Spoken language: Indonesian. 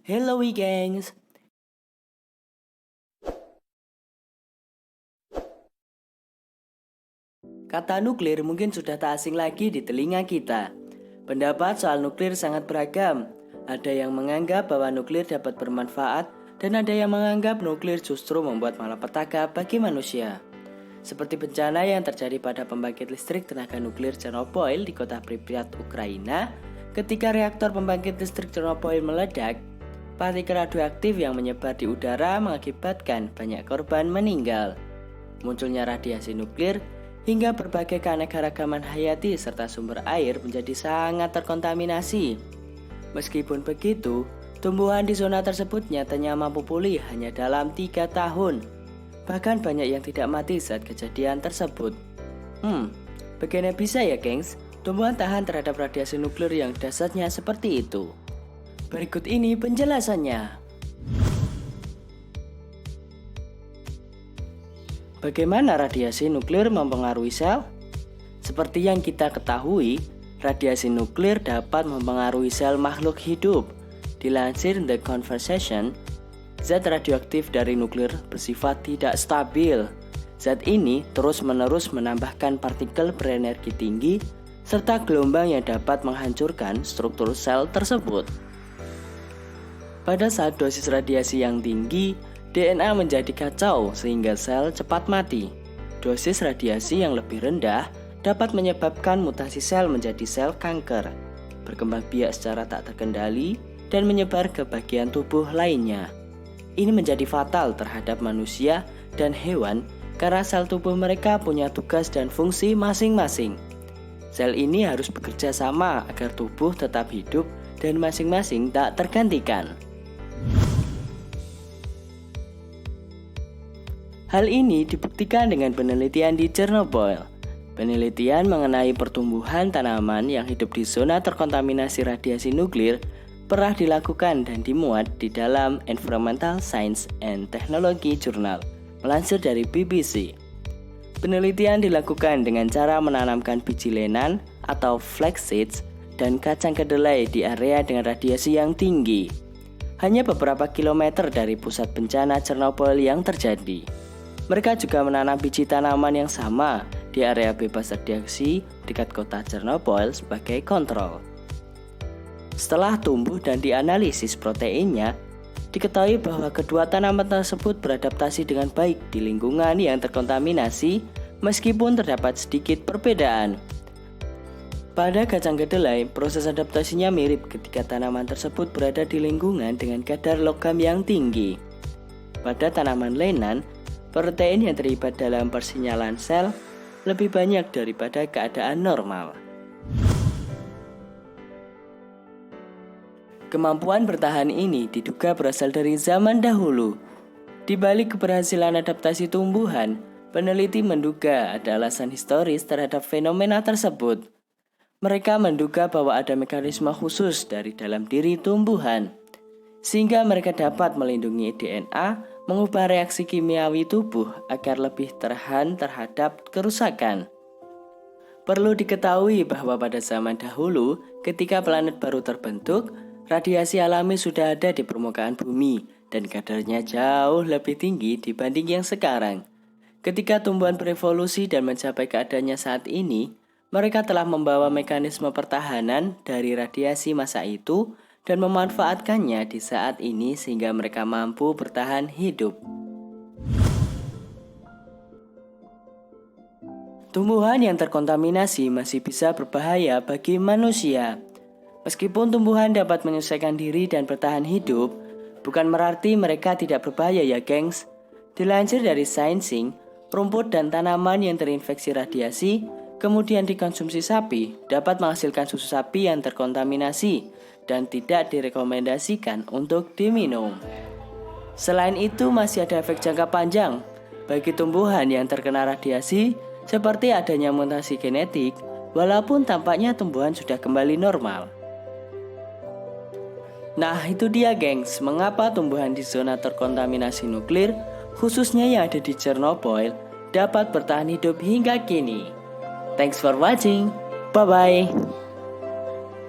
Hello gengs. Kata nuklir mungkin sudah tak asing lagi di telinga kita. Pendapat soal nuklir sangat beragam. Ada yang menganggap bahwa nuklir dapat bermanfaat dan ada yang menganggap nuklir justru membuat malapetaka bagi manusia. Seperti bencana yang terjadi pada pembangkit listrik tenaga nuklir Chernobyl di kota Pripyat, Ukraina. Ketika reaktor pembangkit listrik Chernobyl meledak, partikel radioaktif yang menyebar di udara mengakibatkan banyak korban meninggal. Munculnya radiasi nuklir hingga berbagai keanekaragaman hayati serta sumber air menjadi sangat terkontaminasi. Meskipun begitu, tumbuhan di zona tersebut nyatanya mampu pulih hanya dalam 3 tahun. Bahkan banyak yang tidak mati saat kejadian tersebut. Bagaimana bisa ya gengs? Tumbuhan tahan terhadap radiasi nuklir yang dahsyatnya seperti itu. Berikut ini penjelasannya. Bagaimana radiasi nuklir mempengaruhi sel? Seperti yang kita ketahui, radiasi nuklir dapat mempengaruhi sel makhluk hidup. Dilansir The Conversation, zat radioaktif dari nuklir bersifat tidak stabil. Zat ini terus-menerus menambahkan partikel berenergi tinggi serta gelombang yang dapat menghancurkan struktur sel tersebut. Pada saat dosis radiasi yang tinggi, DNA menjadi kacau sehingga sel cepat mati. Dosis radiasi yang lebih rendah dapat menyebabkan mutasi sel menjadi sel kanker, berkembang biak secara tak terkendali, dan menyebar ke bagian tubuh lainnya. Ini menjadi fatal terhadap manusia dan hewan karena sel tubuh mereka punya tugas dan fungsi masing-masing. Sel ini harus bekerja sama agar tubuh tetap hidup dan masing-masing tak tergantikan. Hal ini dibuktikan dengan penelitian di Chernobyl. Penelitian mengenai pertumbuhan tanaman yang hidup di zona terkontaminasi radiasi nuklir pernah dilakukan dan dimuat di dalam Environmental Science and Technology Journal, melansir dari BBC. Penelitian dilakukan dengan cara menanamkan biji lenan atau flax seeds dan kacang kedelai di area dengan radiasi yang tinggi, hanya beberapa kilometer dari pusat bencana Chernobyl yang terjadi. Mereka juga menanam biji tanaman yang sama di area bebas radiasi dekat kota Chernobyl sebagai kontrol. Setelah tumbuh dan dianalisis proteinnya, diketahui bahwa kedua tanaman tersebut beradaptasi dengan baik di lingkungan yang terkontaminasi meskipun terdapat sedikit perbedaan. Pada kacang kedelai, proses adaptasinya mirip ketika tanaman tersebut berada di lingkungan dengan kadar logam yang tinggi. Pada tanaman lenan, protein yang terlibat dalam persinyalan sel lebih banyak daripada keadaan normal. Kemampuan bertahan ini diduga berasal dari zaman dahulu. Di balik keberhasilan adaptasi tumbuhan, peneliti menduga ada alasan historis terhadap fenomena tersebut. Mereka menduga bahwa ada mekanisme khusus dari dalam diri tumbuhan, sehingga mereka dapat melindungi DNA, mengubah reaksi kimiawi tubuh agar lebih tahan terhadap kerusakan. Perlu diketahui bahwa pada zaman dahulu, ketika planet baru terbentuk, radiasi alami sudah ada di permukaan bumi dan kadarnya jauh lebih tinggi dibanding yang sekarang. Ketika tumbuhan berevolusi dan mencapai keadaannya saat ini, mereka telah membawa mekanisme pertahanan dari radiasi masa itu dan memanfaatkannya di saat ini sehingga mereka mampu bertahan hidup. Tumbuhan yang terkontaminasi masih bisa berbahaya bagi manusia. Meskipun tumbuhan dapat menyesuaikan diri dan bertahan hidup, bukan berarti mereka tidak berbahaya ya gengs. Dilansir dari Sciencing, rumput dan tanaman yang terinfeksi radiasi kemudian dikonsumsi sapi dapat menghasilkan susu sapi yang terkontaminasi dan tidak direkomendasikan untuk diminum. Selain itu masih ada efek jangka panjang bagi tumbuhan yang terkena radiasi seperti adanya mutasi genetik walaupun tampaknya tumbuhan sudah kembali normal. Nah itu dia gengs, mengapa tumbuhan di zona terkontaminasi nuklir, khususnya yang ada di Chernobyl, dapat bertahan hidup hingga kini. Thanks for watching, bye-bye.